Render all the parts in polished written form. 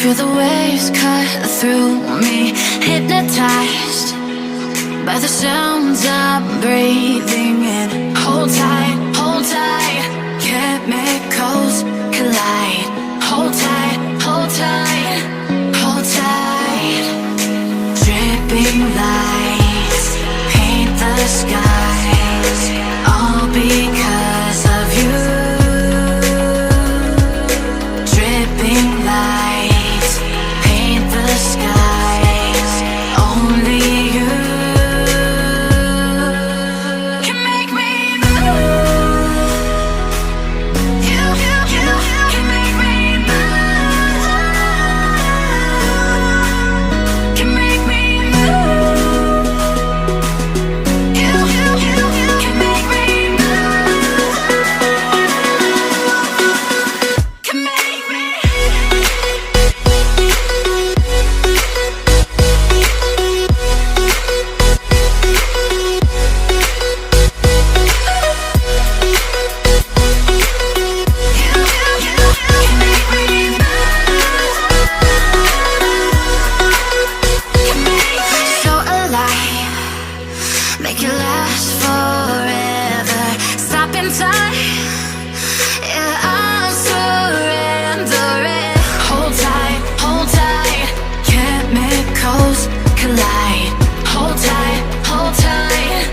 Feel the waves cut through me, hypnotized by the sounds I'm breathing in. Hold tight, hold tight, chemicals collide. Hold tight, hold tight, hold tight. Dripping lights paint the skies, all because of you. Dripping lights paint the skies, only you can make me move. You can make me move. Can make me move. You can make me move. Can make me. So alive, make it last forever. Stop in time, yeah, I'm surrendering. Hold tight, chemicals collide. Hold tight, hold tight,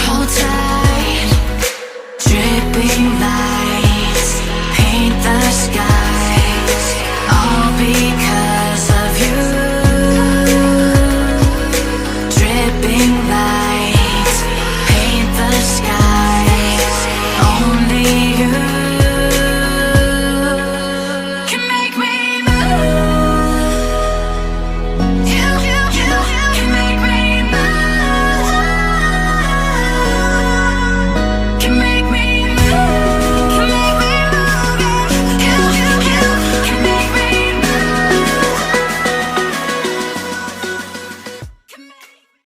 hold tight. Dripping lights paint the skies, all because of you. Dripping lights paint the skies, only you.